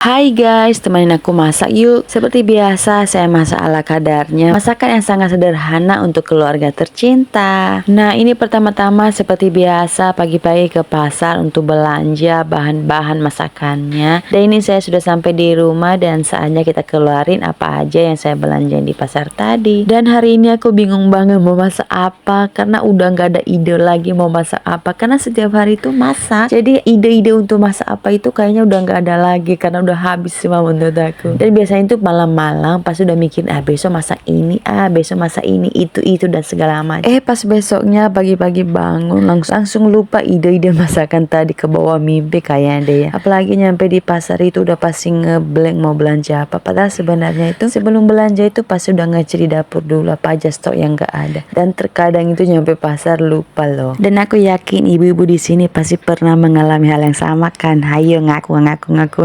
Hai guys, temenin aku masak yuk. Seperti biasa, saya masak ala kadarnya. Masakan yang sangat sederhana untuk keluarga tercinta. Nah, ini pertama-tama seperti biasa pagi-pagi ke pasar untuk belanja bahan-bahan masakannya. Dan ini saya sudah sampai di rumah dan saatnya kita keluarin apa aja yang saya belanjain di pasar tadi. Dan hari ini aku bingung banget mau masak apa karena udah nggak ada ide lagi mau masak apa. Karena setiap hari itu masak. Jadi ide-ide untuk masak apa itu kayaknya udah nggak ada lagi karena udah habis semua menurut aku. Dan biasanya itu malam-malam pas udah mikir besok masak ini, besok masak ini, itu dan segala macam. Pas besoknya pagi-pagi bangun langsung lupa ide-ide masakan tadi, ke bawah mimpi kayaknya deh ya. Apalagi nyampe di pasar itu udah pasti ngeblank mau belanja apa. Padahal sebenarnya itu sebelum belanja itu pasti udah ngecek di dapur dulu apa aja stok yang gak ada. Dan terkadang itu nyampe pasar lupa loh. Dan aku yakin ibu-ibu di sini pasti pernah mengalami hal yang sama kan. Hayo ngaku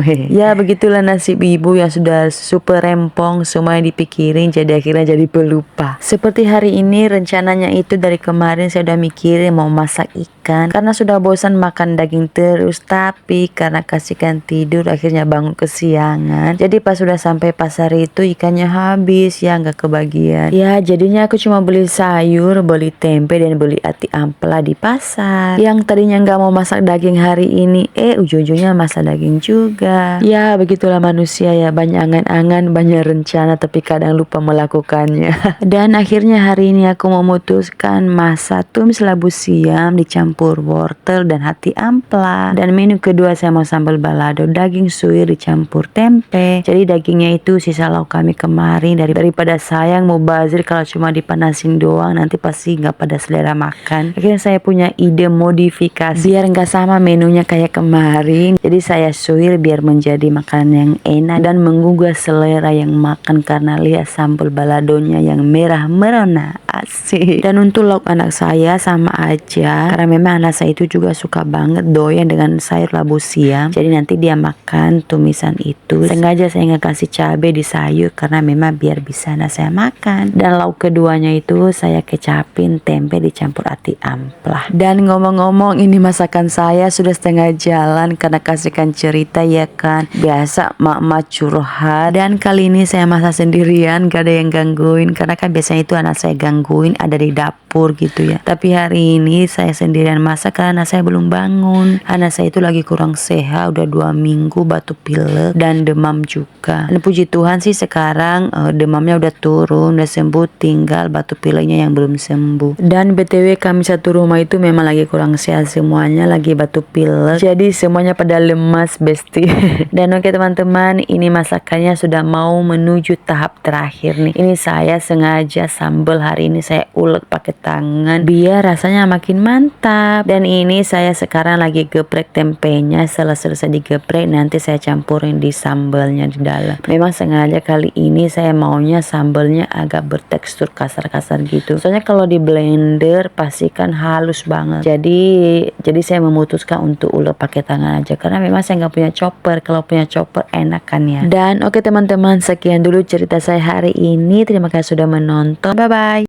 he. Ya begitulah nasib ibu yang sudah super rempong, semuanya dipikirin jadi akhirnya jadi pelupa. Seperti hari ini rencananya itu dari kemarin saya udah mikirin mau masak ikan karena sudah bosan makan daging terus, tapi karena kasihkan tidur akhirnya bangun kesiangan. Jadi pas sudah sampai pasar itu ikannya habis ya, nggak kebagian. Ya jadinya aku cuma beli sayur, beli tempe dan beli ati ampela di pasar. Yang tadinya nggak mau masak daging hari ini, ujung-ujungnya masak daging juga. Ya begitulah manusia ya, banyak angan-angan, banyak rencana tapi kadang lupa melakukannya. Dan akhirnya hari ini aku memutuskan masak tumis labu siam dicampur wortel dan hati ampela. Dan menu kedua saya mau sambal balado daging suwir dicampur tempe. Jadi dagingnya itu sisa lauk kami kemarin, daripada sayang mau bazir kalau cuma dipanasin doang nanti pasti nggak pada selera makan. Akhirnya saya punya ide modifikasi biar nggak sama menunya kayak kemarin. Jadi saya suwir biar menjadi makanan yang enak dan menggugah selera yang makan karena lihat sambal baladonya yang merah merona, asik. Dan untuk lauk anak saya sama aja karena memang anak saya itu juga suka banget doyan dengan sayur labu siam. Jadi nanti dia makan tumisan itu. Sengaja saya nggak kasih cabai di sayur karena memang biar bisa anak saya makan. Dan lauk keduanya itu saya kecapin tempe dicampur ati ampela. Dan ngomong-ngomong ini masakan saya sudah setengah jalan karena kasihkan cerita ya kan. Biasa mak-mak curhat, dan kali ini saya masak sendirian, gak ada yang gangguin karena kan biasanya itu anak saya gangguin ada di dapur gitu ya. Tapi hari ini saya sendirian masak karena anak saya belum bangun. Anak saya itu lagi kurang sehat, udah 2 minggu batuk pilek dan demam juga. Dan puji Tuhan sih sekarang demamnya udah turun, udah sembuh, tinggal batuk pileknya yang belum sembuh. Dan BTW kami satu rumah itu memang lagi kurang sehat semuanya, lagi batuk pilek. Jadi semuanya pada lemas besti. Dan oke teman-teman, ini masakannya sudah mau menuju tahap terakhir nih. Ini saya sengaja sambal hari ini saya ulek pakai tangan biar rasanya makin mantap. Dan ini saya sekarang lagi geprek tempenya. Selesai digeprek nanti saya campurin di sambalnya di dalam. Memang sengaja kali ini saya maunya sambalnya agak bertekstur kasar-kasar gitu. Soalnya kalau di blender pasti kan halus banget. Jadi saya memutuskan untuk ulek pakai tangan aja karena memang saya nggak punya chopper. Kalau punya chopper enak kan ya. Dan oke teman-teman, sekian dulu cerita saya hari ini. Terima kasih sudah menonton. Bye bye.